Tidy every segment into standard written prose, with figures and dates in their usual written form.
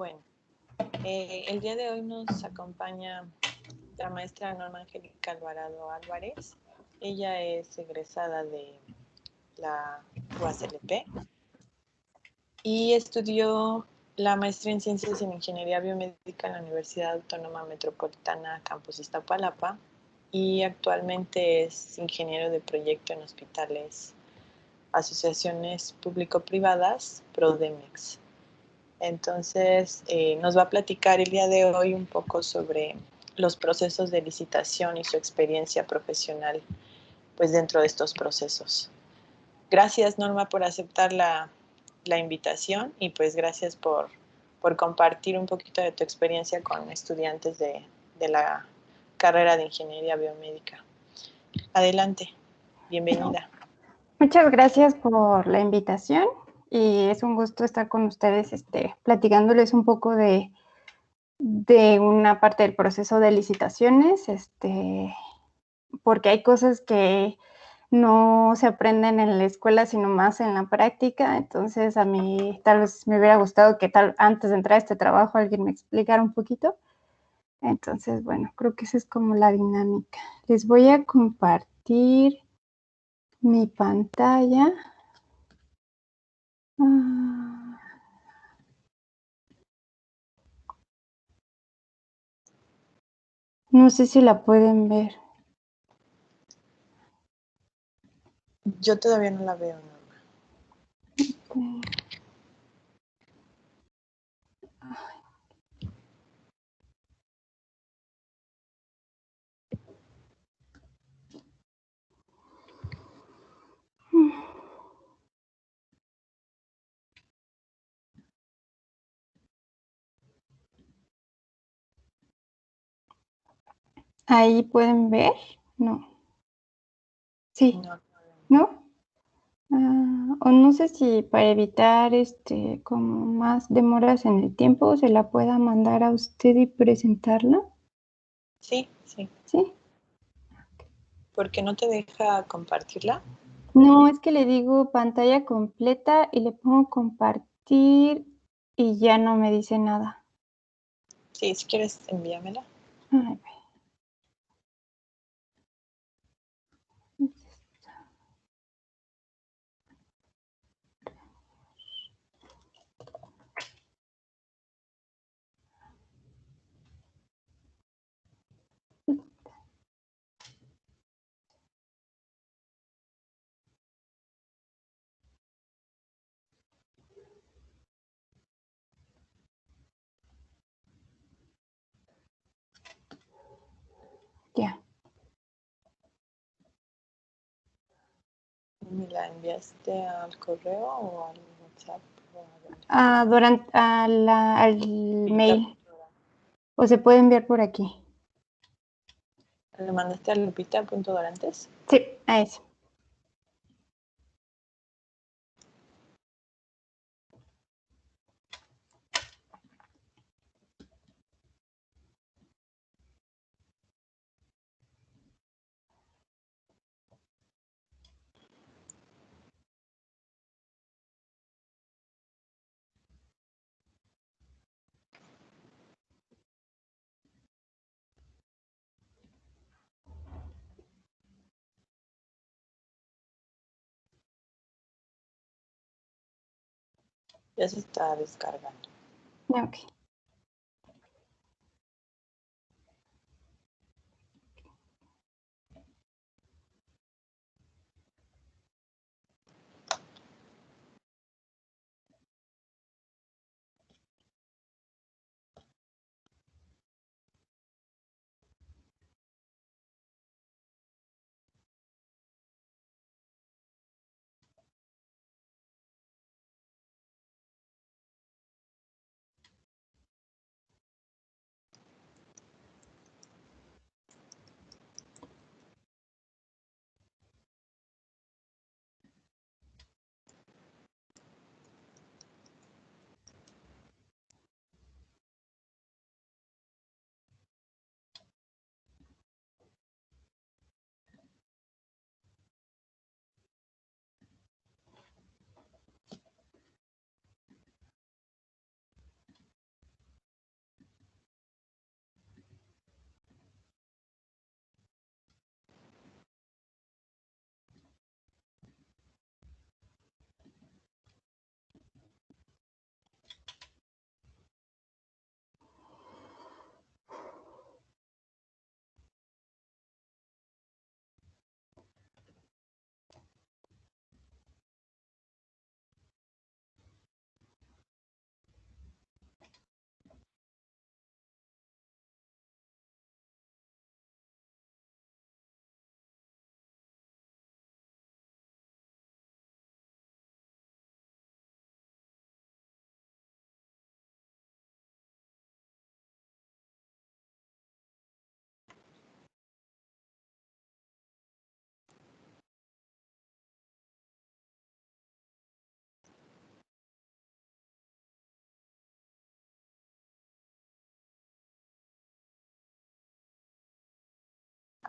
Bueno, el día de hoy nos acompaña la maestra Norma Angélica Alvarado Álvarez. Ella es egresada de la UASLP y estudió la maestría en Ciencias en Ingeniería Biomédica en la Universidad Autónoma Metropolitana Campus Iztapalapa y actualmente es ingeniero de proyecto en hospitales, asociaciones público-privadas, Prodemex. Entonces, nos va a platicar el día de hoy un poco sobre los procesos de licitación y su experiencia profesional, pues dentro de estos procesos. Gracias, Norma, por aceptar la invitación y pues gracias por compartir un poquito de tu experiencia con estudiantes de la carrera de Ingeniería Biomédica. Adelante, bienvenida. Muchas gracias por la invitación y es un gusto estar con ustedes platicándoles un poco de una parte del proceso de licitaciones, porque hay cosas que no se aprenden en la escuela, sino más en la práctica. Entonces, a mí tal vez me hubiera gustado que antes de entrar a este trabajo alguien me explicara un poquito. Entonces, bueno, creo que esa es como la dinámica. Les voy a compartir mi pantalla. No sé si la pueden ver. Yo todavía no la veo, Norma. Okay. Ahí pueden ver, no. Sí, ¿no? O no sé si para evitar como más demoras en el tiempo se la pueda mandar a usted y presentarla. Sí, sí. ¿Sí? ¿Por qué no te deja compartirla? No, es que le digo pantalla completa y le pongo compartir y ya no me dice nada. Sí, si quieres envíamela. Ay, ya. ¿Me la enviaste al correo o al WhatsApp? Al mail. O se puede enviar por aquí. ¿Le mandaste a Lupita.Dorantes? Sí, a ese. Ya se está descargando. Ok.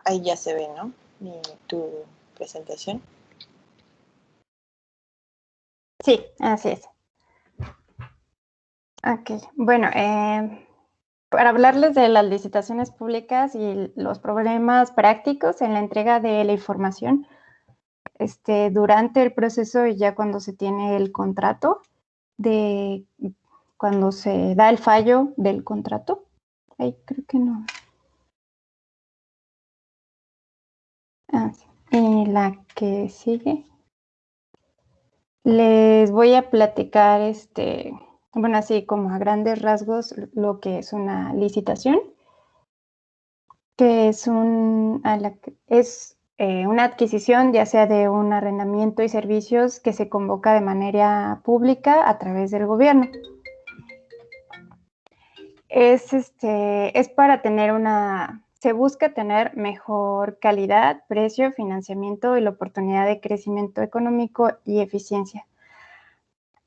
Ahí ya se ve, ¿no? Tu presentación. Sí, así es. Ok, bueno, para hablarles de las licitaciones públicas y los problemas prácticos en la entrega de la información, durante el proceso y ya cuando se tiene el contrato, cuando se da el fallo del contrato. Ay, creo que no. Ah, sí. Y la que sigue. Les voy a platicar, bueno, así como a grandes rasgos, lo que es una licitación, que es una adquisición, ya sea de un arrendamiento y servicios que se convoca de manera pública a través del gobierno. Es para se busca tener mejor calidad, precio, financiamiento y la oportunidad de crecimiento económico y eficiencia.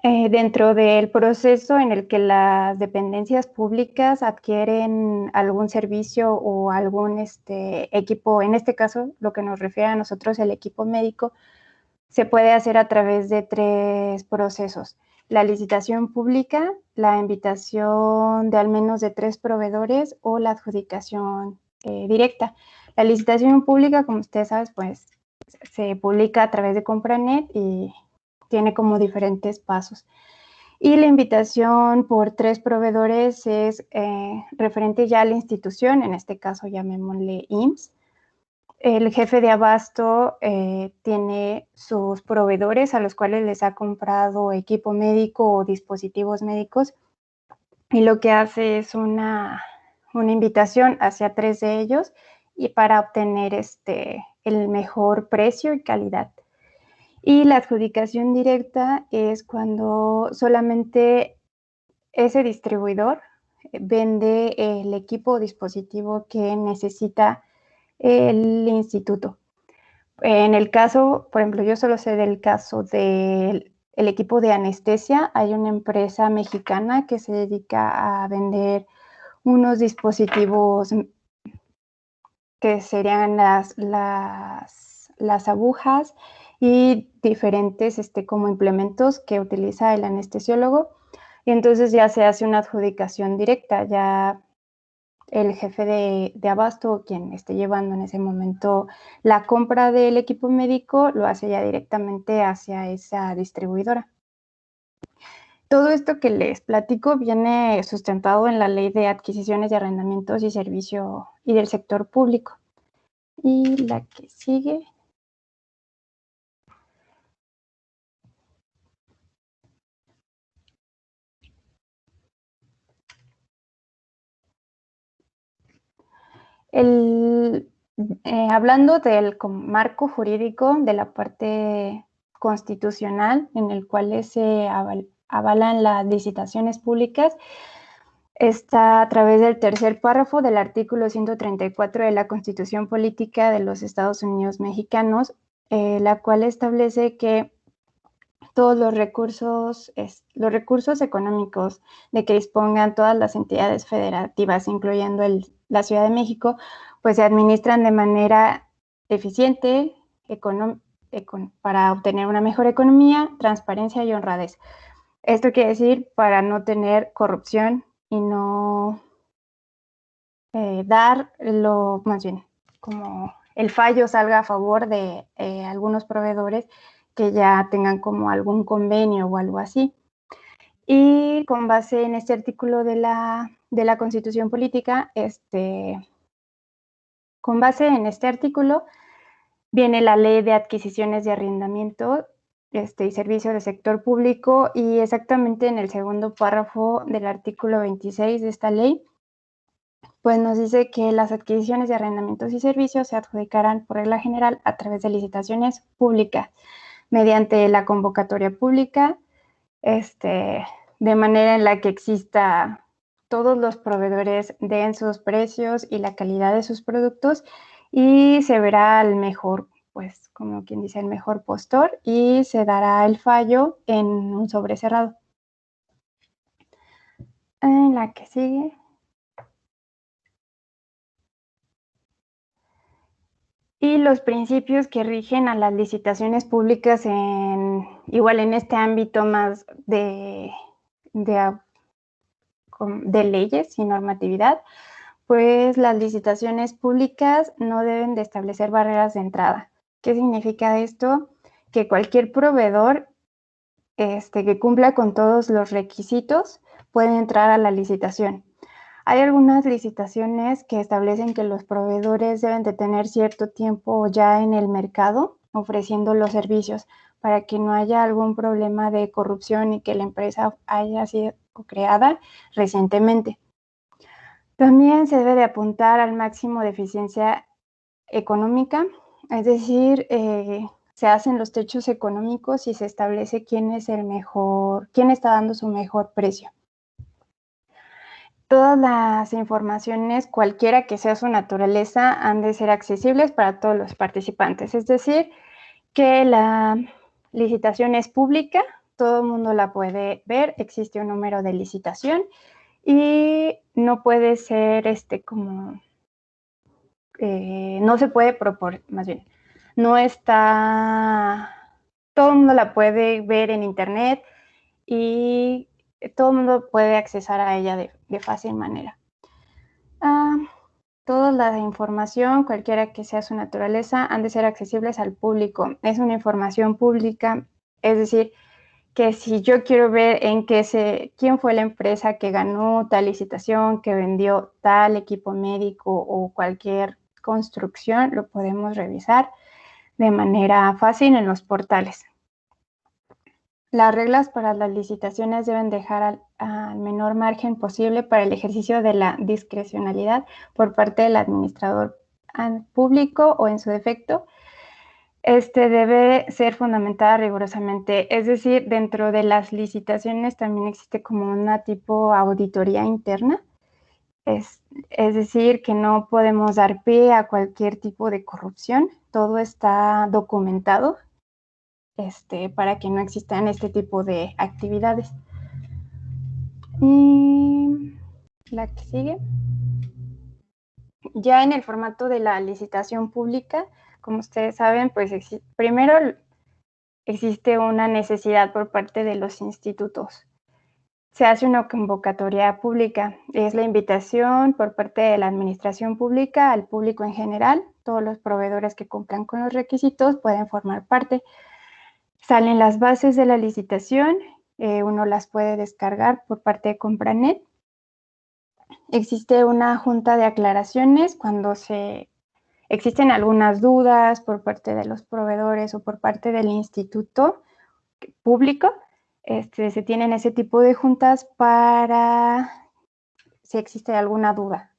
Dentro del proceso en el que las dependencias públicas adquieren algún servicio o algún equipo, en este caso, lo que nos refiere a nosotros, el equipo médico, se puede hacer a través de 3 procesos: la licitación pública, la invitación de al menos de 3 proveedores o la adjudicación directa. La licitación pública, como ustedes saben, pues se publica a través de Compranet y tiene como diferentes pasos. Y la invitación por 3 proveedores es referente ya a la institución, en este caso llamémosle IMSS. El jefe de abasto tiene sus proveedores a los cuales les ha comprado equipo médico o dispositivos médicos, y lo que hace es una invitación hacia 3 de ellos y para obtener el mejor precio y calidad. Y la adjudicación directa es cuando solamente ese distribuidor vende el equipo o dispositivo que necesita el instituto. En el caso, por ejemplo, yo solo sé del caso del equipo de anestesia. Hay una empresa mexicana que se dedica a vender unos dispositivos que serían las agujas y diferentes como implementos que utiliza el anestesiólogo. Y entonces ya se hace una adjudicación directa, ya el jefe de abasto, quien esté llevando en ese momento la compra del equipo médico, lo hace ya directamente hacia esa distribuidora. Todo esto que les platico viene sustentado en la Ley de Adquisiciones de Arrendamientos y Servicio y del Sector Público. Y la que sigue. Hablando del marco jurídico de la parte constitucional en el cual se avalan las licitaciones públicas, está a través del tercer párrafo del artículo 134 de la Constitución Política de los Estados Unidos Mexicanos, la cual establece que todos los recursos económicos de que dispongan todas las entidades federativas, incluyendo la Ciudad de México, pues se administran de manera eficiente para obtener una mejor economía, transparencia y honradez. Esto quiere decir para no tener corrupción y no más bien, como el fallo salga a favor de algunos proveedores que ya tengan como algún convenio o algo así. Y con base en este artículo de la Constitución Política, con base en este artículo, viene la Ley de Adquisiciones de Arrendamiento y Servicios de Sector Público, y exactamente en el segundo párrafo del artículo 26 de esta ley, pues nos dice que las adquisiciones de arrendamientos y servicios se adjudicarán por regla general a través de licitaciones públicas, mediante la convocatoria pública, de manera en la que exista todos los proveedores den sus precios y la calidad de sus productos, y se verá al mejor, pues como quien dice, el mejor postor, y se dará el fallo en un sobre cerrado. En la que sigue. Y los principios que rigen a las licitaciones públicas igual en este ámbito más de leyes y normatividad, pues las licitaciones públicas no deben de establecer barreras de entrada. ¿Qué significa esto? Que cualquier proveedor que cumpla con todos los requisitos puede entrar a la licitación. Hay algunas licitaciones que establecen que los proveedores deben de tener cierto tiempo ya en el mercado ofreciendo los servicios para que no haya algún problema de corrupción y que la empresa haya sido creada recientemente. También se debe de apuntar al máximo de eficiencia económica, es decir, se hacen los techos económicos y se establece quién está dando su mejor precio. Todas las informaciones, cualquiera que sea su naturaleza, han de ser accesibles para todos los participantes. Es decir, que la licitación es pública, todo el mundo la puede ver, existe un número de licitación y no puede ser no se puede proponer, más bien, no está, todo el mundo la puede ver en internet y todo el mundo puede accesar a ella de fácil manera. Toda la información, cualquiera que sea su naturaleza, han de ser accesibles al público. Es una información pública, es decir, que si yo quiero ver quién fue la empresa que ganó tal licitación, que vendió tal equipo médico o cualquier construcción, lo podemos revisar de manera fácil en los portales. Las reglas para las licitaciones deben dejar al menor margen posible para el ejercicio de la discrecionalidad por parte del administrador público o en su defecto. Debe ser fundamentada rigurosamente, es decir, dentro de las licitaciones también existe como una tipo auditoría interna, es decir, que no podemos dar pie a cualquier tipo de corrupción, todo está documentado para que no existan este tipo de actividades. Y la que sigue. Ya en el formato de la licitación pública, como ustedes saben, pues primero existe una necesidad por parte de los institutos. Se hace una convocatoria pública, es la invitación por parte de la administración pública al público en general. Todos los proveedores que cumplan con los requisitos pueden formar parte. Salen las bases de la licitación, uno las puede descargar por parte de Compranet. Existe una junta de aclaraciones cuando existen algunas dudas por parte de los proveedores o por parte del instituto público. Se tienen ese tipo de juntas para si existe alguna duda.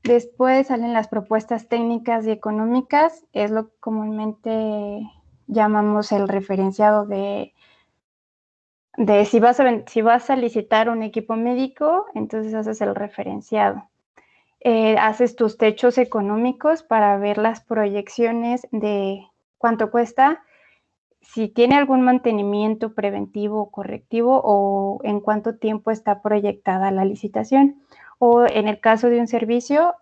Después salen las propuestas técnicas y económicas, es lo que comúnmente llamamos el referenciado de si vas a licitar un equipo médico, entonces haces el referenciado. Haces tus techos económicos para ver las proyecciones de cuánto cuesta, si tiene algún mantenimiento preventivo o correctivo o en cuánto tiempo está proyectada la licitación. O en el caso de un servicio,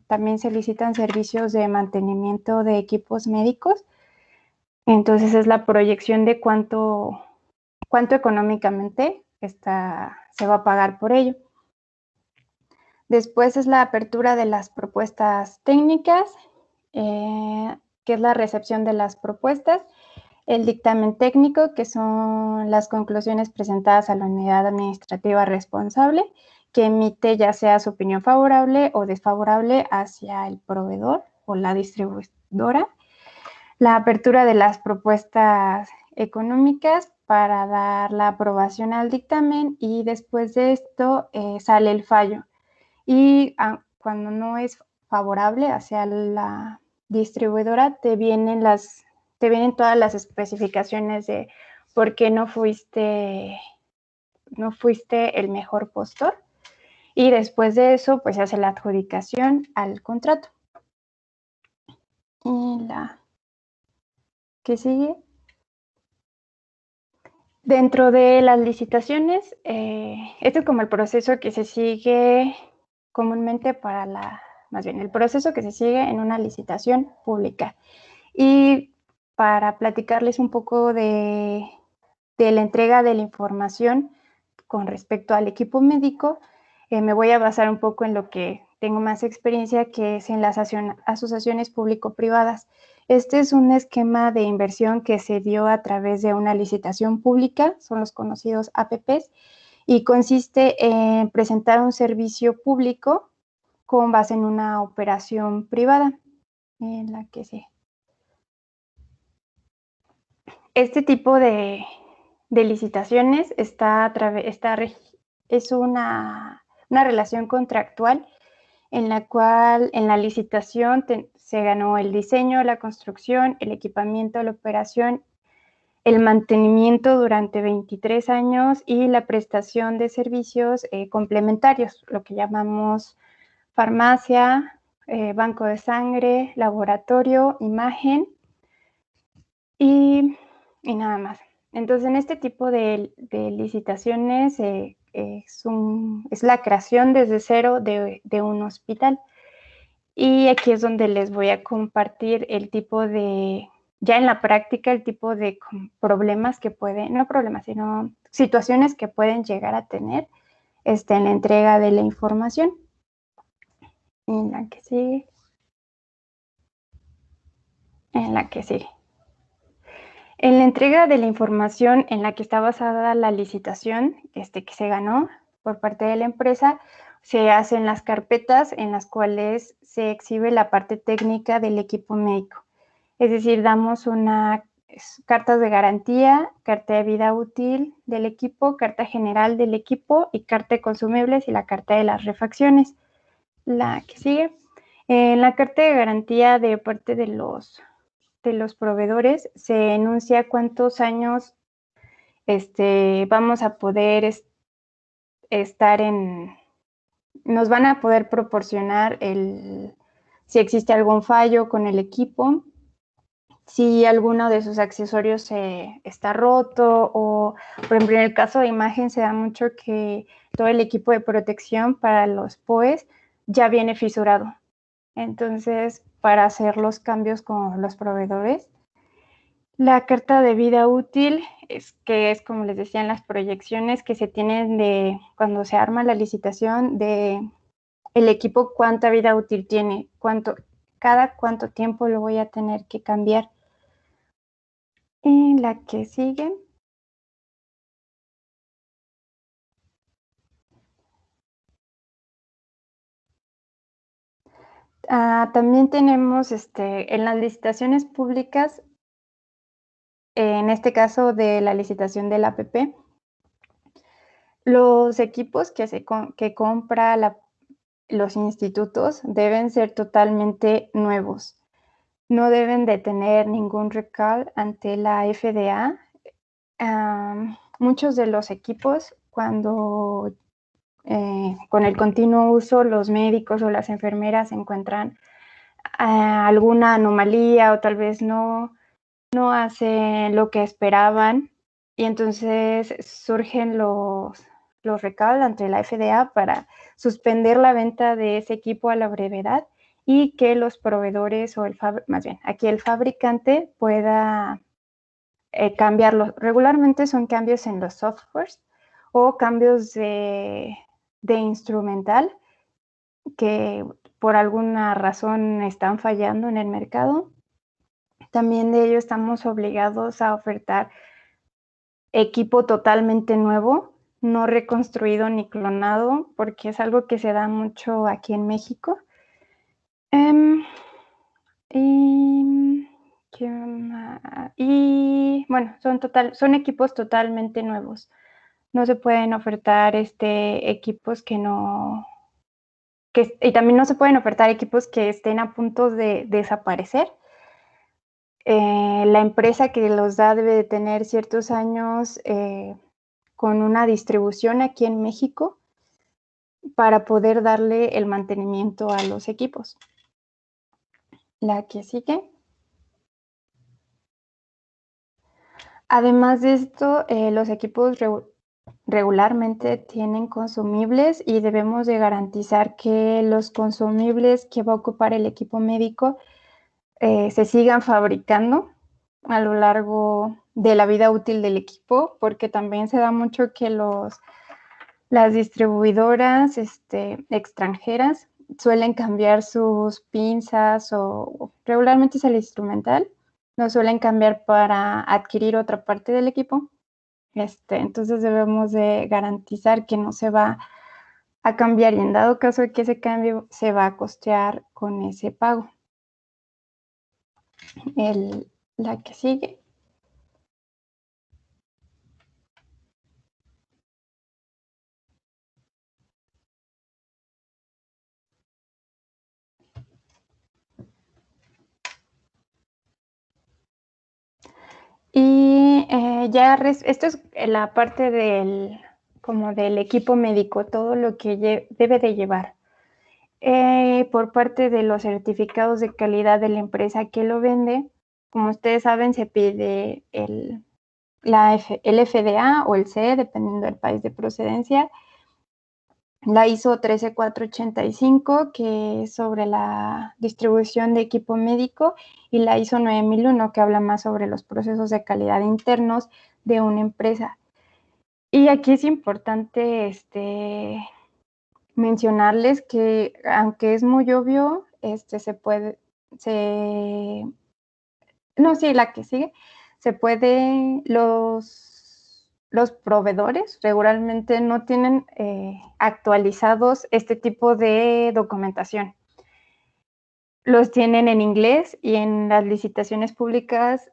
también se licitan servicios de mantenimiento de equipos médicos. Entonces es la proyección de cuánto económicamente se va a pagar por ello. Después es la apertura de las propuestas técnicas, que es la recepción de las propuestas, el dictamen técnico, que son las conclusiones presentadas a la unidad administrativa responsable, que emite ya sea su opinión favorable o desfavorable hacia el proveedor o la distribuidora. La apertura de las propuestas económicas para dar la aprobación al dictamen y después de esto sale el fallo. Y cuando no es favorable hacia la distribuidora, te vienen todas las especificaciones de por qué no fuiste el mejor postor. Y después de eso, pues se hace la adjudicación al contrato. Y la que sigue. Dentro de las licitaciones, este es como el proceso que se sigue comúnmente para más bien el proceso que se sigue en una licitación pública. Y para platicarles un poco de la entrega de la información con respecto al equipo médico, me voy a basar un poco en lo que tengo más experiencia, que es en las asociaciones público-privadas. Este es un esquema de inversión que se dio a través de una licitación pública, son los conocidos APPs, y consiste en presentar un servicio público con base en una operación privada, en la que este tipo de licitaciones es una relación contractual en la cual en la licitación se ganó el diseño, la construcción, el equipamiento, la operación, el mantenimiento durante 23 años y la prestación de servicios complementarios, lo que llamamos farmacia, banco de sangre, laboratorio, imagen y nada más. Entonces, en este tipo de licitaciones es la creación desde cero de un hospital. Y aquí es donde les voy a compartir el tipo de, ya en la práctica, el tipo de problemas que pueden, no problemas, sino situaciones que pueden llegar a tener en la entrega de la información. En la que sigue. En la que sigue. En la entrega de la información en la que está basada la licitación que se ganó por parte de la empresa, se hacen las carpetas en las cuales se exhibe la parte técnica del equipo médico. Es decir, damos cartas de garantía, carta de vida útil del equipo, carta general del equipo y carta de consumibles y la carta de las refacciones. La que sigue. En la carta de garantía de parte de los proveedores se enuncia cuántos años vamos a poder estar nos van a poder proporcionar si existe algún fallo con el equipo, si alguno de sus accesorios está roto o, por ejemplo, en el caso de imagen se da mucho que todo el equipo de protección para los POEs ya viene fisurado. Entonces, para hacer los cambios con los proveedores, la carta de vida útil es como les decía en las proyecciones que se tienen de cuando se arma la licitación de el equipo, cuánta vida útil tiene, cada cuánto tiempo lo voy a tener que cambiar. Y la que sigue. También tenemos en las licitaciones públicas, en este caso de la licitación del APP, los equipos que compra los institutos deben ser totalmente nuevos. No deben de tener ningún recall ante la FDA. Muchos de los equipos, cuando con el continuo uso, los médicos o las enfermeras encuentran alguna anomalía o tal vez no hacen lo que esperaban y entonces surgen los recall ante la FDA para suspender la venta de ese equipo a la brevedad y que los proveedores o más bien aquí el fabricante pueda cambiarlo. Regularmente son cambios en los softwares o cambios de instrumental que por alguna razón están fallando en el mercado. También de ello estamos obligados a ofertar equipo totalmente nuevo, no reconstruido ni clonado, porque es algo que se da mucho aquí en México. Y bueno, son equipos totalmente nuevos. No se pueden ofertar equipos y también no se pueden ofertar equipos que estén a punto de desaparecer. La empresa que los da debe de tener ciertos años con una distribución aquí en México para poder darle el mantenimiento a los equipos. La que sigue. Además de esto, los equipos regularmente tienen consumibles y debemos de garantizar que los consumibles que va a ocupar el equipo médico se sigan fabricando a lo largo de la vida útil del equipo, porque también se da mucho que las distribuidoras extranjeras suelen cambiar sus pinzas o regularmente es el instrumental, lo suelen cambiar para adquirir otra parte del equipo. Entonces debemos de garantizar que no se va a cambiar y en dado caso de que ese cambio se va a costear con ese pago. La que sigue. Y esto es la parte como del equipo médico, todo lo que debe de llevar. Por parte de los certificados de calidad de la empresa que lo vende, como ustedes saben, se pide el FDA o el CE, dependiendo del país de procedencia, la ISO 13485, que es sobre la distribución de equipo médico, y la ISO 9001, que habla más sobre los procesos de calidad internos de una empresa. Y aquí es importante mencionarles que, aunque es muy obvio, la que sigue, se puede, los proveedores regularmente no tienen actualizados este tipo de documentación. Los tienen en inglés y en las licitaciones públicas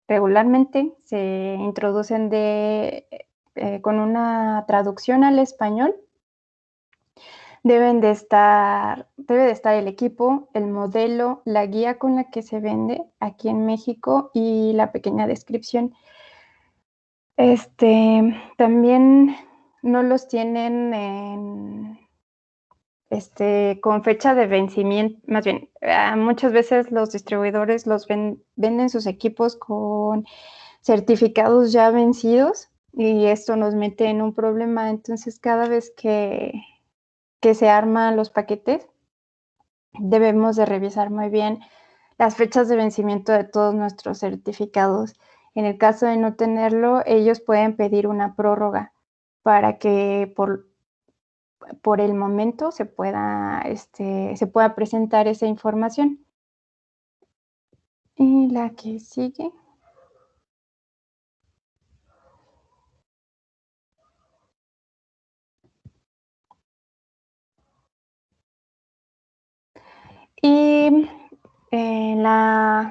regularmente se introducen con una traducción al español. Debe de estar el equipo, el modelo, la guía con la que se vende aquí en México y la pequeña descripción. También no los tienen con fecha de vencimiento, más bien, muchas veces los distribuidores venden sus equipos con certificados ya vencidos y esto nos mete en un problema. Entonces, cada vez que se arman los paquetes, debemos de revisar muy bien las fechas de vencimiento de todos nuestros certificados. En el caso de no tenerlo, ellos pueden pedir una prórroga para que por el momento se pueda presentar esa información. Y la que sigue. Y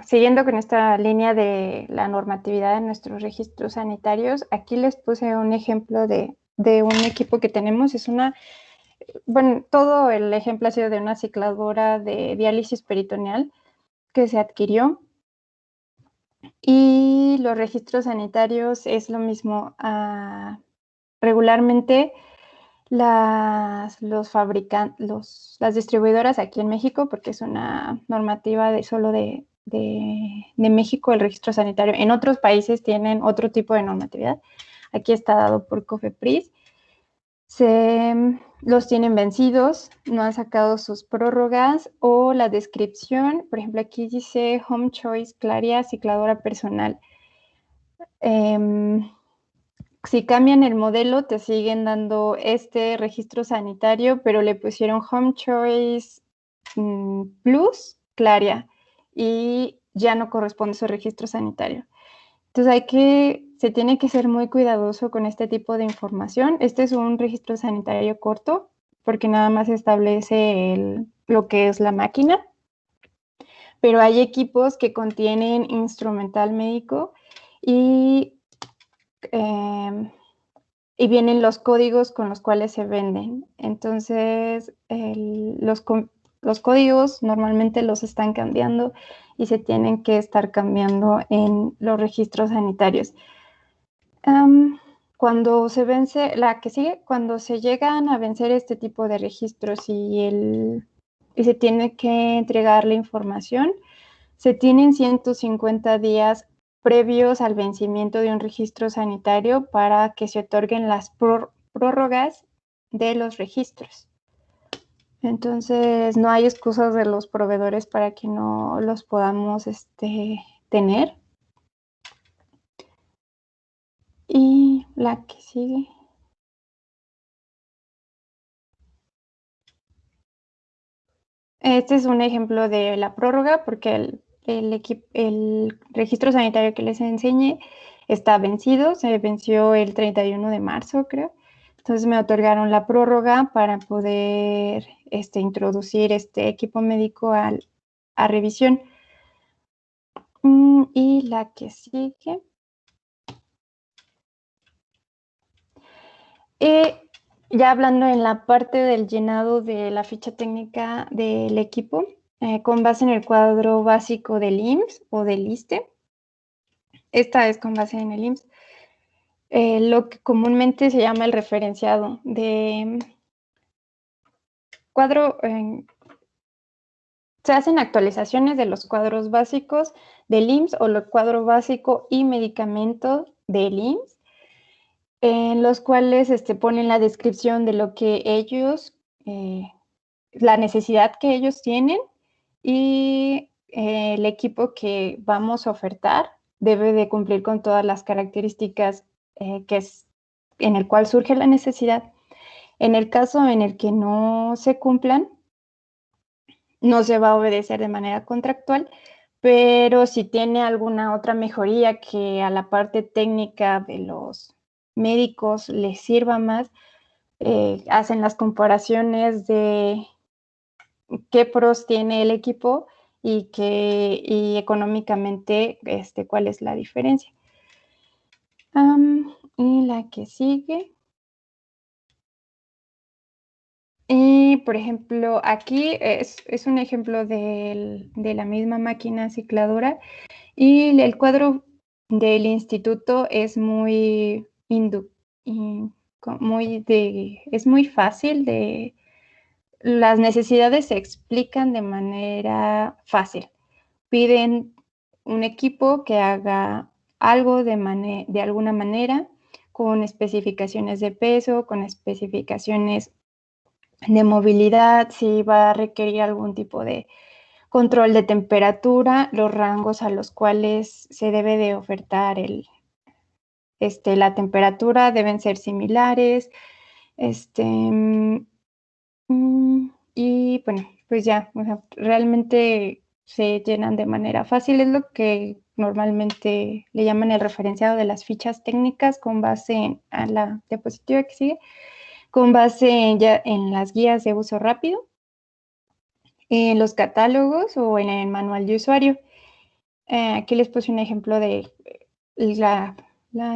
siguiendo con esta línea de la normatividad de nuestros registros sanitarios, aquí les puse un ejemplo de un equipo que tenemos. Todo el ejemplo ha sido de una cicladora de diálisis peritoneal que se adquirió. Y los registros sanitarios es lo mismo. Regularmente las distribuidoras aquí en México, porque es una normativa solo de México, el registro sanitario. En otros países tienen otro tipo de normatividad. Aquí está dado por COFEPRIS. Los tienen vencidos, no han sacado sus prórrogas o la descripción. Por ejemplo, aquí dice Home Choice Claria cicladora personal. Si cambian el modelo, te siguen dando este registro sanitario, pero le pusieron Home Choice Plus Claria y ya no corresponde su registro sanitario. Entonces se tiene que ser muy cuidadoso con este tipo de información. Este es un registro sanitario corto porque nada más establece lo que es la máquina, pero hay equipos que contienen instrumental médico y vienen los códigos con los cuales se venden. Entonces, los códigos normalmente los están cambiando y se tienen que estar cambiando en los registros sanitarios. Cuando se vence, la que sigue, cuando se llegan a vencer este tipo de registros y se tiene que entregar la información, se tienen 150 días previos al vencimiento de un registro sanitario para que se otorguen las prórrogas de los registros. Entonces, no hay excusas de los proveedores para que no los podamos tener. Y la que sigue. Este es un ejemplo de la prórroga porque el registro sanitario que les enseñé está vencido, se venció el 31 de marzo, creo. Entonces me otorgaron la prórroga para poder introducir este equipo médico a revisión. Y la que sigue. Ya hablando en la parte del llenado de la ficha técnica del equipo, con base en el cuadro básico del IMSS o del ISSSTE. Esta es con base en el IMSS. Lo que comúnmente se llama el referenciado de cuadro. Se hacen actualizaciones de los cuadros básicos del IMSS o el cuadro básico y medicamento del IMSS, en los cuales ponen la descripción de lo que ellos, la necesidad que ellos tienen y el equipo que vamos a ofertar debe de cumplir con todas las características que es en el cual surge la necesidad. En el caso en el que no se cumplan, no se va a obedecer de manera contractual, pero si tiene alguna otra mejoría que a la parte técnica de los médicos les sirva más, hacen las comparaciones de qué pros tiene el equipo y económicamente cuál es la diferencia. Y la que sigue. Y, por ejemplo, aquí es un ejemplo de la misma máquina cicladora y el cuadro del instituto es es muy fácil las necesidades se explican de manera fácil. Piden un equipo que haga algo de alguna manera, con especificaciones de peso, con especificaciones de movilidad, si va a requerir algún tipo de control de temperatura, los rangos a los cuales se debe de ofertar la temperatura deben ser similares, y bueno, pues ya, o sea, realmente se llenan de manera fácil, es lo que normalmente le llaman el referenciado de las fichas técnicas con base a la diapositiva que sigue, con base ya en las guías de uso rápido, en los catálogos o en el manual de usuario. Aquí les puse un ejemplo de la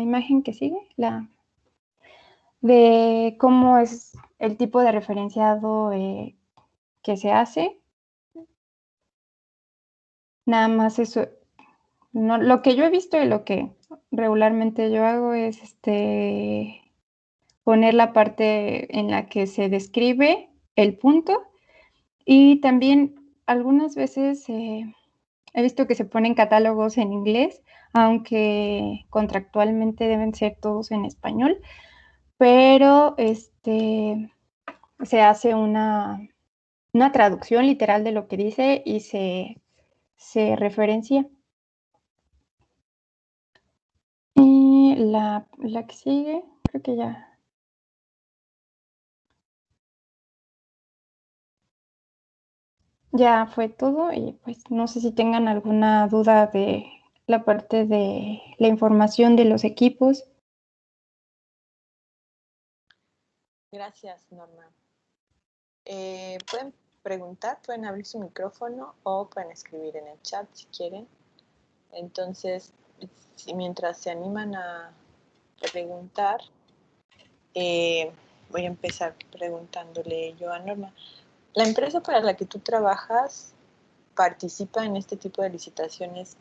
imagen que sigue, de cómo es el tipo de referenciado que se hace. Nada más eso, no, lo que yo he visto y lo que regularmente yo hago es poner la parte en la que se describe el punto y también algunas veces he visto que se ponen catálogos en inglés, aunque contractualmente deben ser todos en español, pero se hace una traducción literal de lo que dice y se referencia. Y la que sigue, creo que ya fue todo y pues no sé si tengan alguna duda de la parte de la información de los equipos. Gracias, Norma. Pueden preguntar, pueden abrir su micrófono o pueden escribir en el chat si quieren. Entonces, mientras se animan a preguntar, voy a empezar preguntándole yo a Norma. ¿La empresa para la que tú trabajas participa en este tipo de licitaciones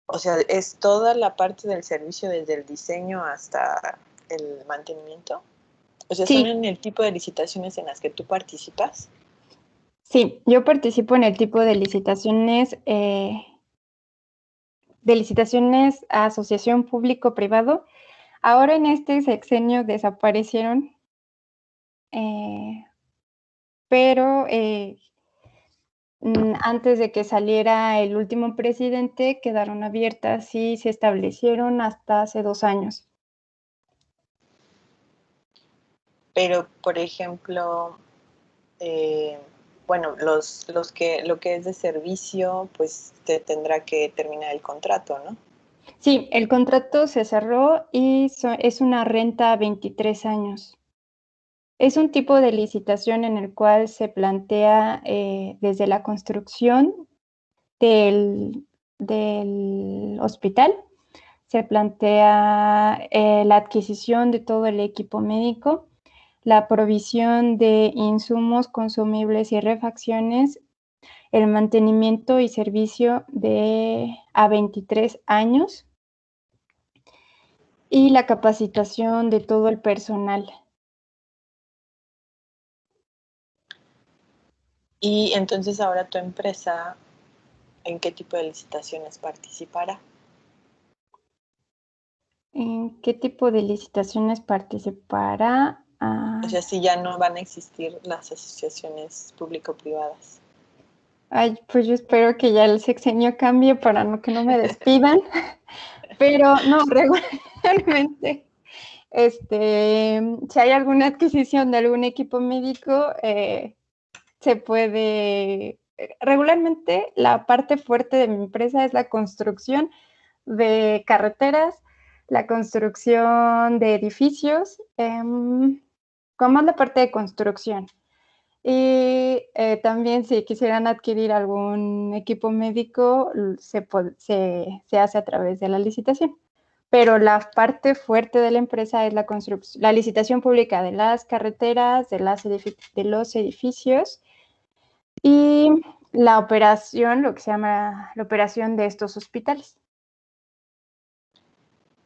o sea, es toda la parte del servicio desde el diseño hasta el mantenimiento? O sea, ¿son Sí. en el tipo de licitaciones en las que tú participas? Sí, yo participo en el tipo de licitaciones de licitaciones a asociación público-privado. Ahora en este sexenio desaparecieron, pero antes de que saliera el último presidente quedaron abiertas y se establecieron hasta hace 2 años. Pero, por ejemplo, bueno, lo que es de servicio, pues te tendrá que terminar el contrato, ¿no? Sí, el contrato se cerró y es una renta a 23 años. Es un tipo de licitación en el cual se plantea desde la construcción del hospital, se plantea la adquisición de todo el equipo médico, la provisión de insumos consumibles y refacciones, el mantenimiento y servicio a 23 años y la capacitación de todo el personal. Y entonces ahora tu empresa, ¿en qué tipo de licitaciones participará? ¿En qué tipo de licitaciones participará? O sea, si ya no van a existir las asociaciones público-privadas. Ay, pues yo espero que ya el sexenio cambie para que no me despidan, pero no, regularmente, si hay alguna adquisición de algún equipo médico, se puede, regularmente la parte fuerte de mi empresa es la construcción de carreteras, la construcción de edificios, como es la parte de construcción. Y también si quisieran adquirir algún equipo médico, se hace a través de la licitación. Pero la parte fuerte de la empresa es la licitación pública de las carreteras, de los edificios y la operación, lo que se llama la operación de estos hospitales.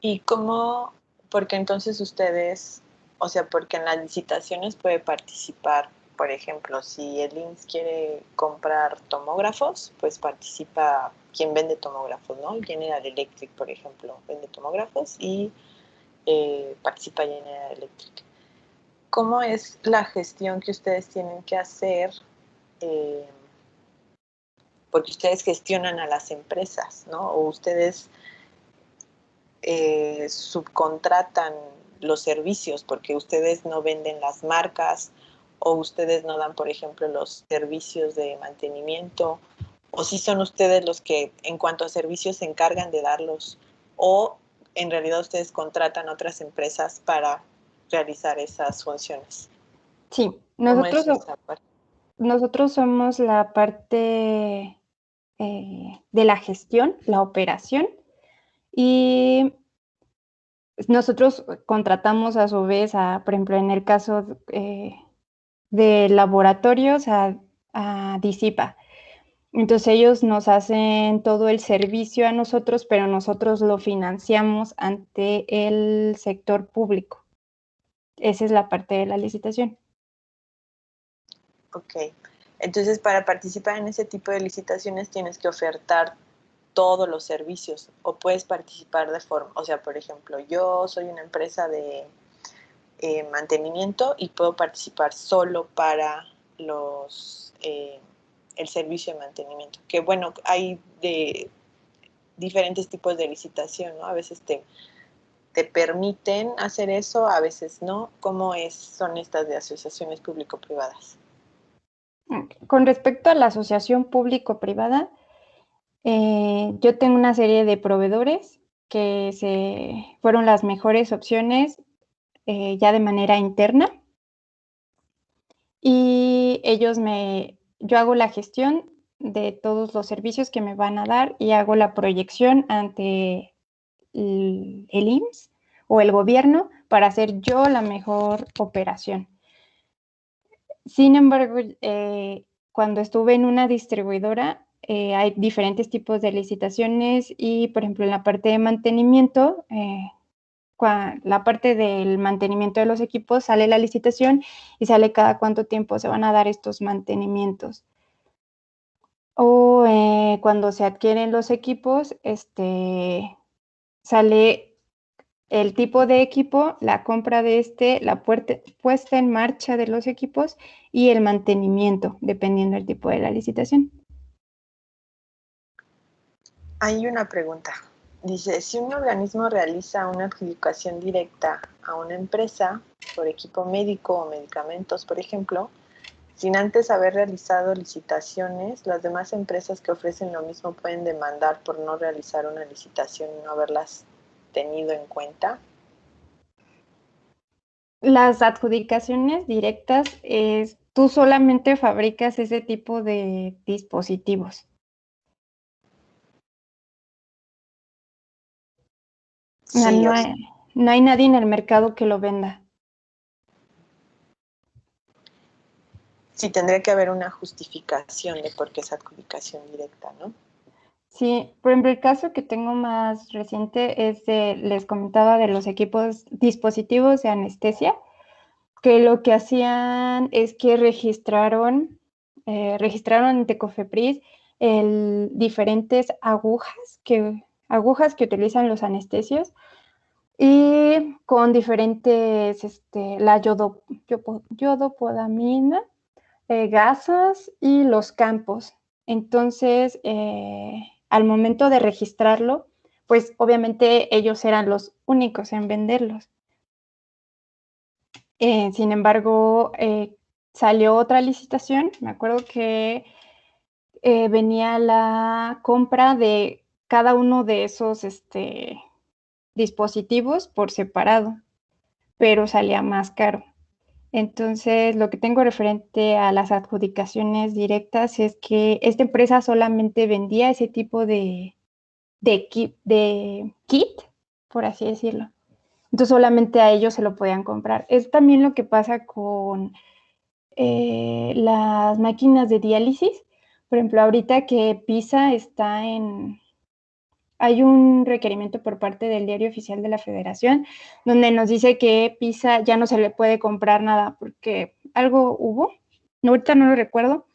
¿Y cómo? Porque entonces ustedes, o sea, porque en las licitaciones puede participar, por ejemplo, si el IMSS quiere comprar tomógrafos, pues participa quien vende tomógrafos, ¿no? General Electric, por ejemplo, vende tomógrafos y participa General Electric. ¿Cómo es la gestión que ustedes tienen que hacer? Eh, porque ustedes gestionan a las empresas, ¿no? O ustedes subcontratan los servicios porque ustedes no venden las marcas o ustedes no dan, por ejemplo, los servicios de mantenimiento o si son ustedes los que en cuanto a servicios se encargan de darlos o en realidad ustedes contratan a otras empresas para realizar esas funciones. Sí, ¿Cómo es esa parte? nosotros somos la parte de la gestión, la operación, y nosotros contratamos a su vez por ejemplo, en el caso de laboratorios, a Disipa. Entonces ellos nos hacen todo el servicio a nosotros, pero nosotros lo financiamos ante el sector público. Esa es la parte de la licitación. Ok. Entonces, para participar en ese tipo de licitaciones tienes que ofertar todos los servicios o puedes participar de forma, o sea, por ejemplo, yo soy una empresa de mantenimiento y puedo participar solo para el servicio de mantenimiento. Que bueno, hay de diferentes tipos de licitación, ¿no? A veces te permiten hacer eso, a veces no. ¿Cómo son estas de asociaciones público-privadas? Con respecto a la asociación público-privada, yo tengo una serie de proveedores que fueron las mejores opciones ya de manera interna y yo hago la gestión de todos los servicios que me van a dar y hago la proyección ante el IMSS o el gobierno para hacer yo la mejor operación. Sin embargo, cuando estuve en una distribuidora, hay diferentes tipos de licitaciones y, por ejemplo, en la parte de mantenimiento, la parte del mantenimiento de los equipos sale la licitación y sale cada cuánto tiempo se van a dar estos mantenimientos. O cuando se adquieren los equipos, sale el tipo de equipo, la compra de la puesta en marcha de los equipos y el mantenimiento, dependiendo del tipo de la licitación. Hay una pregunta. Dice, si un organismo realiza una adjudicación directa a una empresa por equipo médico o medicamentos, por ejemplo, sin antes haber realizado licitaciones, las demás empresas que ofrecen lo mismo pueden demandar por no realizar una licitación y no haberlas tenido en cuenta. Las adjudicaciones directas tú solamente fabricas ese tipo de dispositivos. Sí, no hay nadie en el mercado que lo venda. Sí, tendría que haber una justificación de por qué es adjudicación directa, ¿no? Sí, por ejemplo, el caso que tengo más reciente es les comentaba de los dispositivos de anestesia, que lo que hacían es que registraron en Tecofepris diferentes agujas que utilizan los anestesios y con diferentes, la yodopodamina, gasas y los campos. Entonces, al momento de registrarlo, pues obviamente ellos eran los únicos en venderlos. Sin embargo, salió otra licitación, me acuerdo que venía la compra de cada uno de esos dispositivos por separado, pero salía más caro. Entonces, lo que tengo referente a las adjudicaciones directas es que esta empresa solamente vendía ese tipo de kit, por así decirlo. Entonces, solamente a ellos se lo podían comprar. Es también lo que pasa con las máquinas de diálisis. Por ejemplo, ahorita que PISA hay un requerimiento por parte del Diario Oficial de la Federación donde nos dice que PISA ya no se le puede comprar nada porque algo hubo, ahorita no lo recuerdo.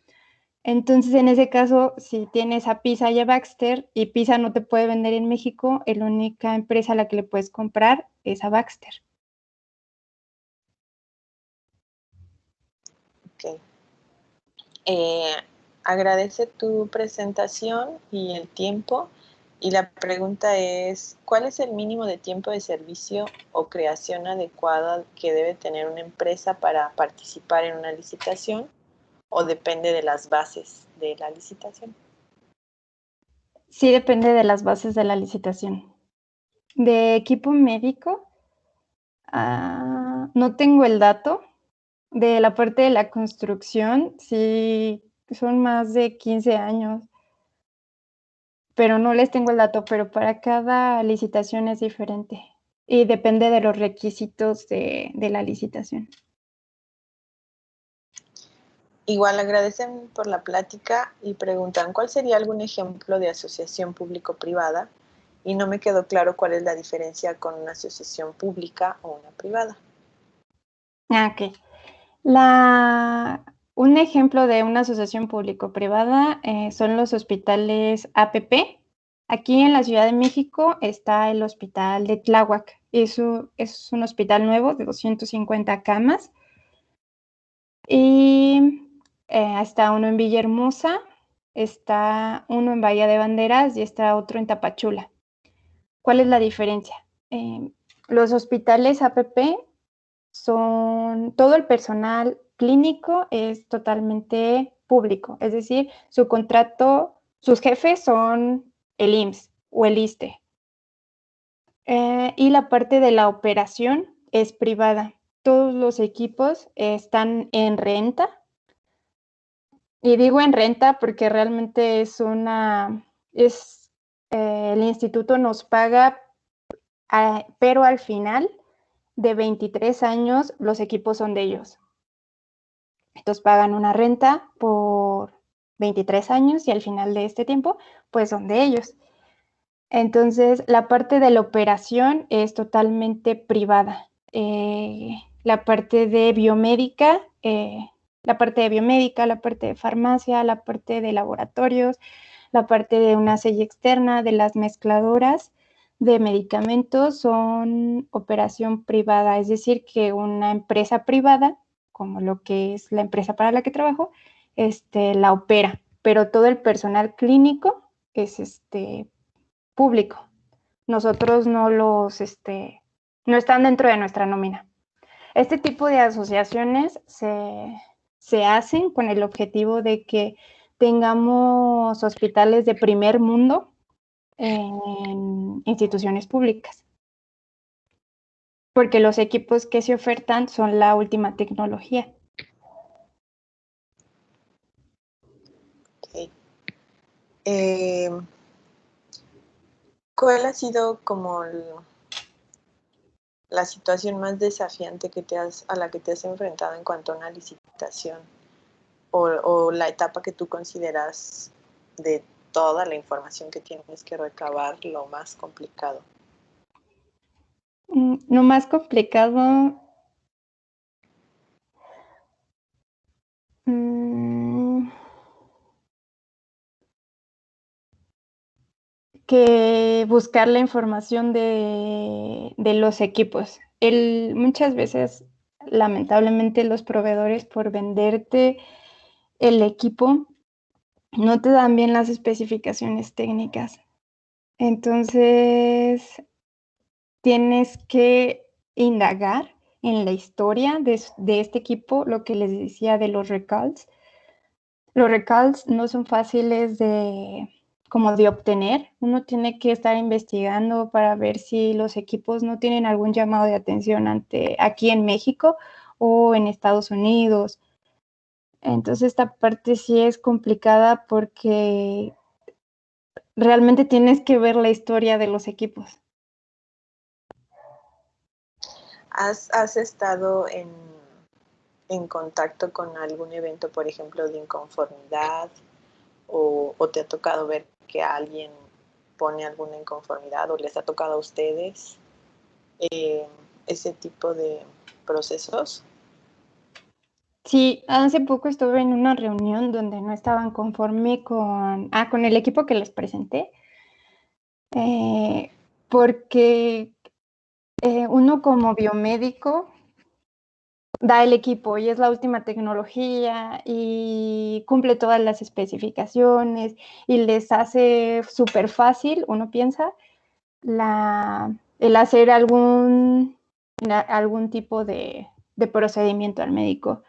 Entonces, en ese caso, si tienes a PISA y a Baxter y PISA no te puede vender en México, la única empresa a la que le puedes comprar es a Baxter. Ok. Agradece tu presentación y el tiempo. Y la pregunta es, ¿cuál es el mínimo de tiempo de servicio o creación adecuada que debe tener una empresa para participar en una licitación? ¿O depende de las bases de la licitación? Sí, depende de las bases de la licitación. De equipo médico, no tengo el dato. De la parte de la construcción, sí, son más de 15 años, pero no les tengo el dato, pero para cada licitación es diferente y depende de los requisitos de la licitación. Igual agradecen por la plática y preguntan, ¿cuál sería algún ejemplo de asociación público-privada? Y no me quedó claro cuál es la diferencia con una asociación pública o una privada. Ok. Un ejemplo de una asociación público-privada son los hospitales APP. Aquí en la Ciudad de México está el Hospital de Tláhuac. Es un hospital nuevo de 250 camas. Y está uno en Villahermosa, está uno en Bahía de Banderas y está otro en Tapachula. ¿Cuál es la diferencia? Los hospitales APP todo el personal clínico es totalmente público, es decir, sus jefes son el IMSS o el ISSSTE. Y la parte de la operación es privada. Todos los equipos están en renta. Y digo en renta porque realmente el instituto nos paga, pero al final de 23 años los equipos son de ellos. Entonces pagan una renta por 23 años y al final de este tiempo, pues son de ellos. Entonces, la parte de la operación es totalmente privada. La parte de biomédica la parte de biomédica, la parte de farmacia, la parte de laboratorios, la parte de una sella externa, de las mezcladoras de medicamentos son operación privada, es decir, que una empresa privada, como lo que es la empresa para la que trabajo, la opera, pero todo el personal clínico es público. Nosotros no no están dentro de nuestra nómina. Este tipo de asociaciones se hacen con el objetivo de que tengamos hospitales de primer mundo en instituciones públicas, porque los equipos que se ofertan son la última tecnología. Okay. ¿Cuál ha sido como la situación más desafiante a la que te has enfrentado en cuanto a una licitación o la etapa que tú consideras de toda la información que tienes que recabar lo más complicado? Lo más complicado que buscar la información de los equipos. Muchas veces, lamentablemente, los proveedores por venderte el equipo no te dan bien las especificaciones técnicas. Entonces, tienes que indagar en la historia de este equipo, lo que les decía de los recalls. Los recalls no son fáciles como de obtener. Uno tiene que estar investigando para ver si los equipos no tienen algún llamado de atención aquí en México o en Estados Unidos. Entonces esta parte sí es complicada porque realmente tienes que ver la historia de los equipos. ¿Has estado en contacto con algún evento, por ejemplo, de inconformidad o te ha tocado ver que alguien pone alguna inconformidad o les ha tocado a ustedes ese tipo de procesos? Sí, hace poco estuve en una reunión donde no estaban conforme con el equipo que les presenté, porque uno como biomédico da el equipo y es la última tecnología y cumple todas las especificaciones y les hace súper fácil, uno piensa, el hacer algún tipo de procedimiento al médico.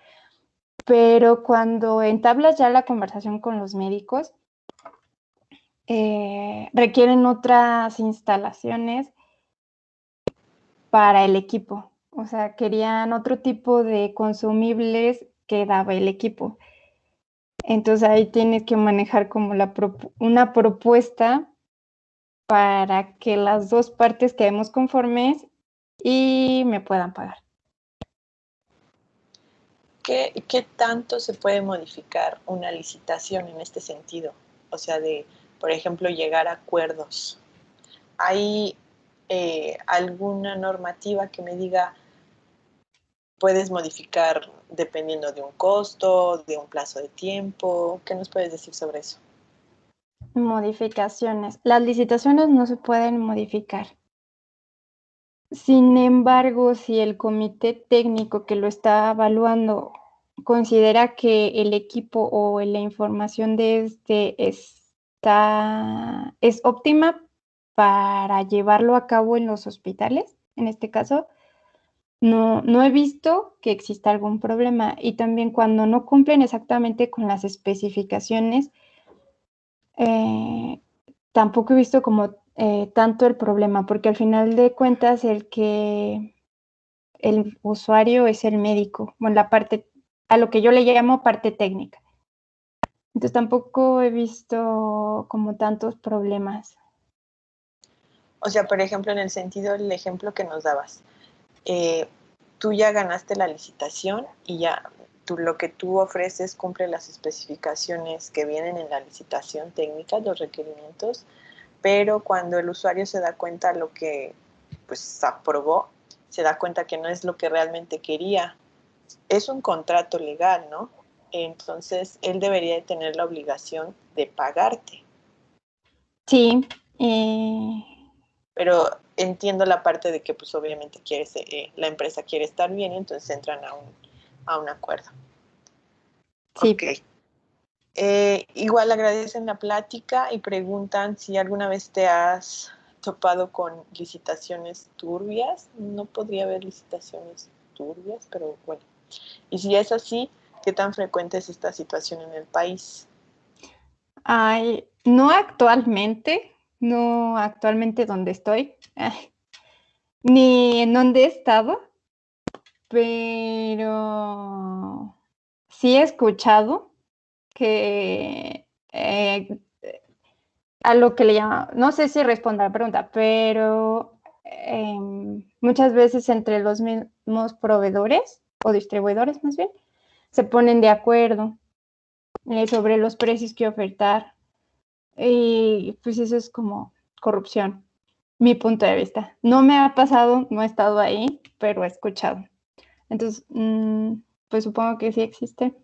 Pero cuando entablas ya la conversación con los médicos, requieren otras instalaciones para el equipo. O sea, querían otro tipo de consumibles que daba el equipo. Entonces ahí tienes que manejar como una propuesta para que las dos partes quedemos conformes y me puedan pagar. ¿Qué tanto se puede modificar una licitación en este sentido? O sea, por ejemplo, llegar a acuerdos. ¿Hay alguna normativa que me diga puedes modificar dependiendo de un costo, de un plazo de tiempo? ¿Qué nos puedes decir sobre eso? Modificaciones. Las licitaciones no se pueden modificar. Sin embargo, si el comité técnico que lo está evaluando considera que el equipo o la información de es óptima para llevarlo a cabo en los hospitales, en este caso, no he visto que exista algún problema. Y también cuando no cumplen exactamente con las especificaciones, tampoco he visto como tanto el problema, porque al final de cuentas el usuario es el médico, bueno, a lo que yo le llamo parte técnica. Entonces tampoco he visto como tantos problemas. O sea, por ejemplo, en el sentido del ejemplo que nos dabas, tú ya ganaste la licitación y ya lo que tú ofreces cumple las especificaciones que vienen en la licitación técnica, los requerimientos, pero cuando el usuario se da cuenta de lo que pues aprobó, se da cuenta que no es lo que realmente quería. Es un contrato legal, ¿no? entonces él debería de tener la obligación de pagarte. Sí. Pero entiendo la parte de que pues obviamente la empresa quiere estar bien y entonces entran a un acuerdo. Sí. Ok. Igual agradecen la plática y preguntan si alguna vez te has topado con licitaciones turbias. No podría haber licitaciones turbias, pero bueno. Y si es así, ¿qué tan frecuente es esta situación en el país? No actualmente donde estoy, ni en donde he estado, pero sí he escuchado que a lo que le llama, no sé si responda a la pregunta, pero muchas veces entre los mismos proveedores o distribuidores más bien, se ponen de acuerdo sobre los precios que ofertar. Y pues eso es como corrupción, mi punto de vista. No me ha pasado, no he estado ahí, pero he escuchado. Entonces, pues supongo que sí existe.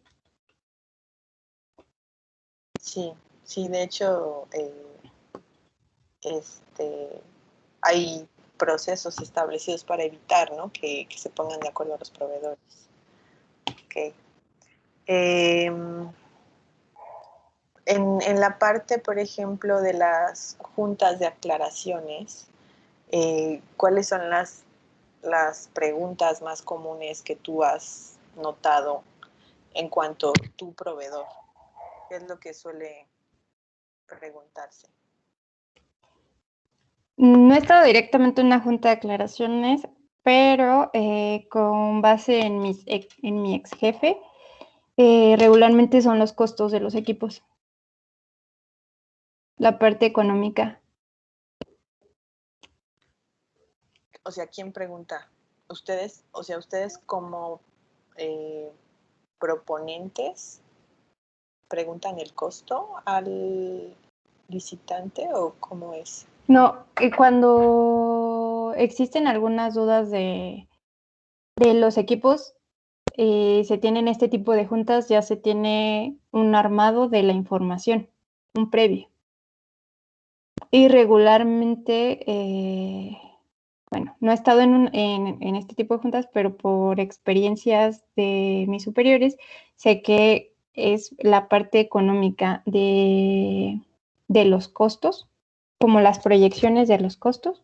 Sí, sí, de hecho, hay procesos establecidos para evitar, ¿no? Que se pongan de acuerdo los proveedores. Okay. En la parte, por ejemplo, de las juntas de aclaraciones, ¿cuáles son las preguntas más comunes que tú has notado en cuanto a tu proveedor? ¿Qué es lo que suele preguntarse? No he estado directamente en una junta de aclaraciones, pero con base en mi ex jefe, regularmente son los costos de los equipos, la parte económica. O sea, ¿quién pregunta? Ustedes, o sea, ustedes como proponentes preguntan el costo al licitante o cómo es? No, cuando existen algunas dudas de los equipos, se tienen este tipo de juntas, ya se tiene un armado de la información, un previo. Y regularmente, bueno, no he estado en este tipo de juntas, pero por experiencias de mis superiores, sé que es la parte económica de los costos, como las proyecciones de los costos.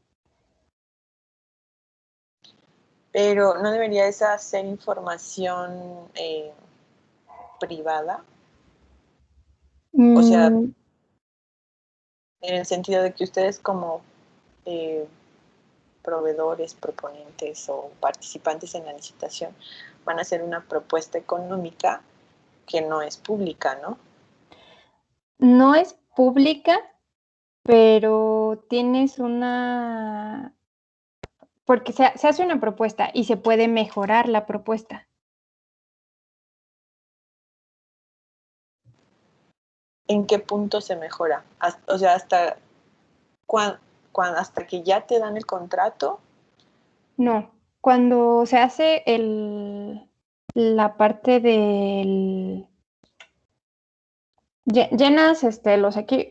Pero ¿no debería esa ser información privada? O sea, Mm, en el sentido de que ustedes como proveedores, proponentes o participantes en la licitación van a hacer una propuesta económica que no es pública, ¿no? no es pública, pero tienes una, porque se hace una propuesta y se puede mejorar la propuesta. ¿En qué punto se mejora? O sea, hasta que ya te dan el contrato. No, cuando se hace la parte llenas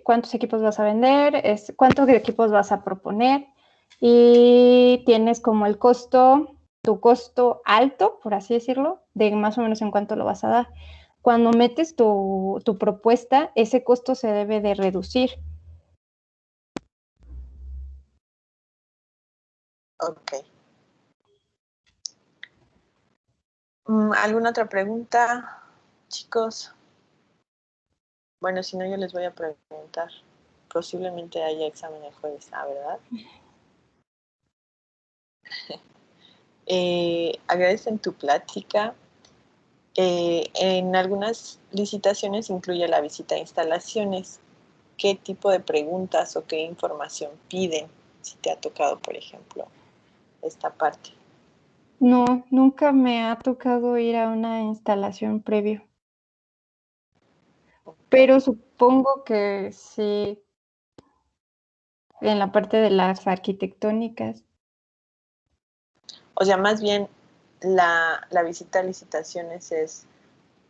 cuántos equipos vas a vender, cuántos equipos vas a proponer y tienes como tu costo alto, por así decirlo, de más o menos en cuánto lo vas a dar. Cuando metes tu propuesta, ese costo se debe de reducir. Ok. ¿Alguna otra pregunta, chicos? Bueno, si no, yo les voy a preguntar. Posiblemente haya examen el jueves, ¿verdad? Agradecen tu plática. En algunas licitaciones incluye la visita a instalaciones. ¿Qué tipo de preguntas o qué información piden? Si te ha tocado, por ejemplo, esta parte. No, nunca me ha tocado ir a una instalación previo, Okay. pero supongo que sí, en la parte de las arquitectónicas. O sea, más bien la visita a licitaciones es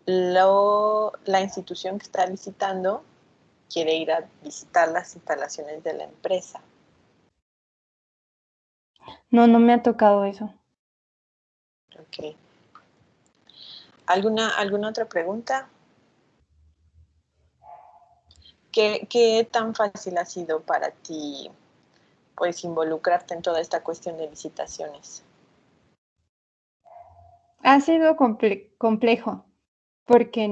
la institución que está licitando quiere ir a visitar las instalaciones de la empresa. No, no me ha tocado eso. Ok. ¿Alguna otra pregunta? ¿Qué tan fácil ha sido para ti, pues, involucrarte en toda esta cuestión de licitaciones? Ha sido complejo, porque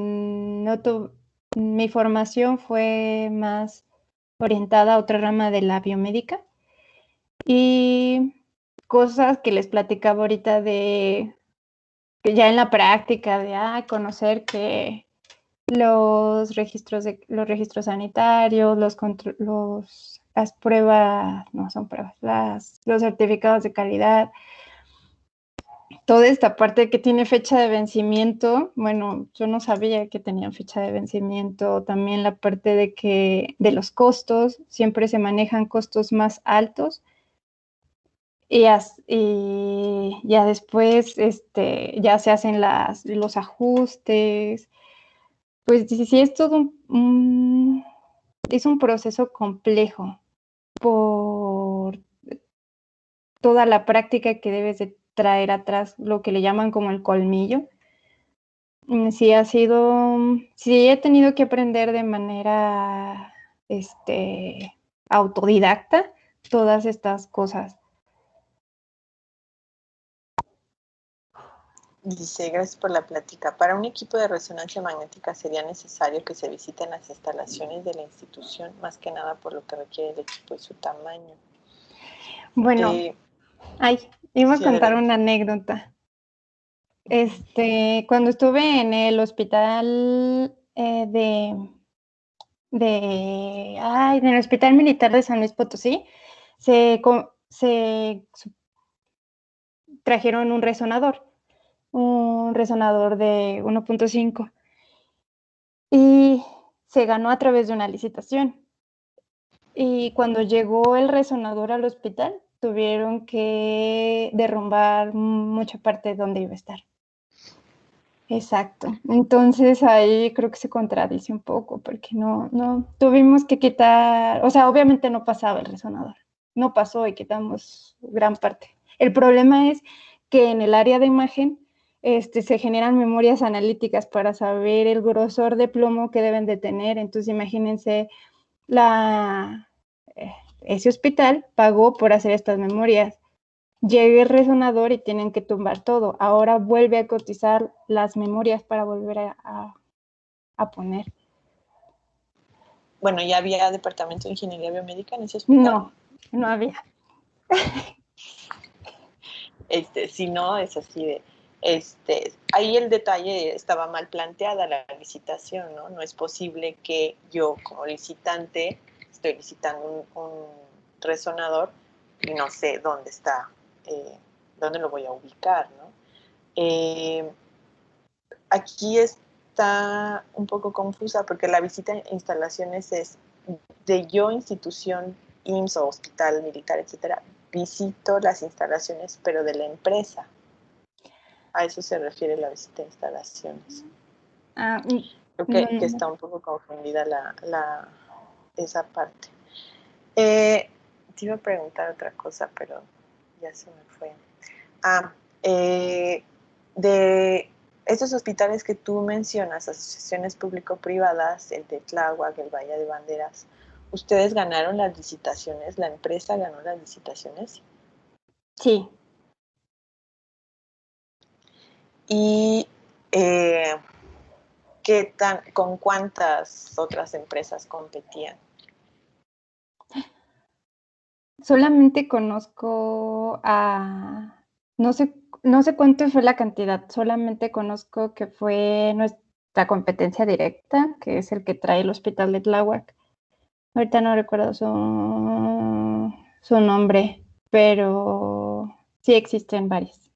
mi formación fue más orientada a otra rama de la biomédica y cosas que les platicaba ahorita de que ya en la práctica de conocer que los registros sanitarios, las pruebas, no son pruebas, los certificados de calidad, toda esta parte que tiene fecha de vencimiento, bueno, yo no sabía que tenían fecha de vencimiento, también la parte de los costos, siempre se manejan costos más altos y ya después ya se hacen los ajustes, pues sí es todo es un proceso complejo por toda la práctica que debes de traer atrás, lo que le llaman como el colmillo. Sí he tenido que aprender de manera autodidacta todas estas cosas. Dice, gracias por la plática. Para un equipo de resonancia magnética sería necesario que se visiten las instalaciones de la institución, más que nada por lo que requiere el equipo y su tamaño. Bueno, iba a Sí, contar adelante. una anécdota. Cuando estuve en el hospital en el Hospital Militar de San Luis Potosí, se trajeron un resonador de 1.5 y se ganó a través de una licitación. Y cuando llegó el resonador al hospital, tuvieron que derrumbar mucha parte donde iba a estar. Exacto. Entonces ahí creo que se contradice un poco porque no tuvimos que quitar, o sea, obviamente no pasaba el resonador, no pasó y quitamos gran parte. El problema es que en el área de imagen se generan memorias analíticas para saber el grosor de plomo que deben de tener. Entonces imagínense, ese hospital pagó por hacer estas memorias. Llega el resonador y tienen que tumbar todo. Ahora vuelve a cotizar las memorias para volver a poner. Bueno, ¿ya había departamento de ingeniería biomédica en ese hospital? No había. Si no, es así de, ahí el detalle estaba mal planteada la licitación, ¿no? No es posible que yo como licitante estoy licitando un resonador y no sé dónde está, dónde lo voy a ubicar, ¿no? Aquí está un poco confusa porque la visita a instalaciones es de yo, institución, IMSS o hospital militar, etcétera, visito las instalaciones, pero de la empresa. A eso se refiere la visita a instalaciones. Creo que está un poco confundida esa parte. Te iba a preguntar otra cosa, pero ya se me fue. De estos hospitales que tú mencionas, asociaciones público-privadas, el de Tláhuac, el Valle de Banderas, ¿ustedes ganaron las licitaciones? ¿La empresa ganó las licitaciones? Sí. Y ¿con cuántas otras empresas competían? Solamente conozco no sé cuánto fue la cantidad, solamente conozco que fue nuestra competencia directa, que es el que trae el hospital de Tláhuac. Ahorita no recuerdo su nombre, pero sí existen varias.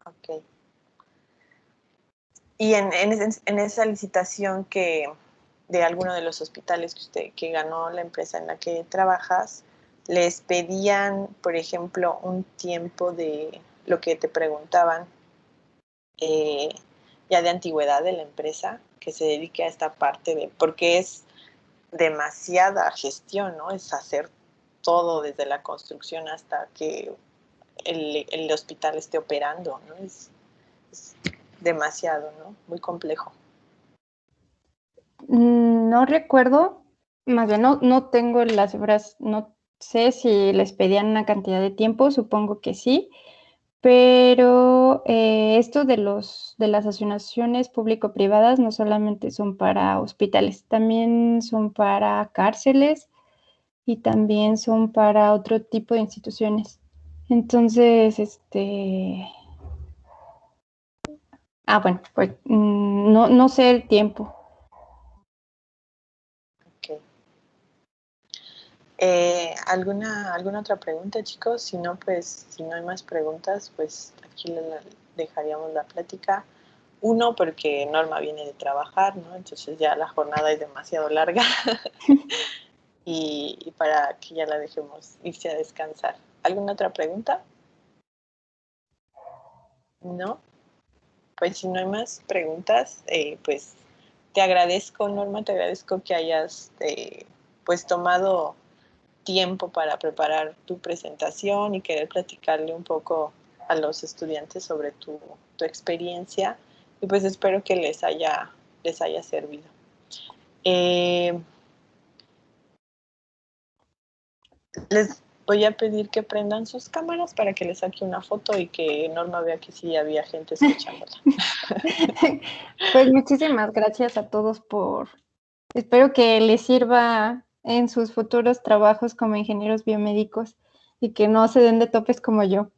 Ok. Y en esa licitación de alguno de los hospitales que ganó la empresa en la que trabajas, les pedían, por ejemplo, un tiempo de lo que te preguntaban, ya de antigüedad de la empresa que se dedique a esta parte porque es demasiada gestión, ¿no? Es hacer todo desde la construcción hasta que el hospital esté operando, ¿no? Es demasiado, ¿no? Muy complejo. No recuerdo, más bien no tengo las cifras, no sé si les pedían una cantidad de tiempo, supongo que sí, pero esto de las asignaciones público-privadas no solamente son para hospitales, también son para cárceles y también son para otro tipo de instituciones. Entonces, bueno, pues no sé el tiempo. Okay. ¿Alguna otra pregunta, chicos? Si no, pues, si no hay más preguntas, pues aquí dejaríamos la plática. Uno, porque Norma viene de trabajar, ¿no? Entonces ya la jornada es demasiado larga. y para que ya la dejemos irse a descansar. ¿Alguna otra pregunta? ¿No? Pues si no hay más preguntas, pues te agradezco, Norma, te agradezco que hayas pues tomado tiempo para preparar tu presentación y querer platicarle un poco a los estudiantes sobre tu experiencia y pues espero que les haya servido. Les voy a pedir que prendan sus cámaras para que les saque una foto y que Norma vea que sí había gente escuchándola. Pues muchísimas gracias a todos espero que les sirva en sus futuros trabajos como ingenieros biomédicos y que no se den de topes como yo.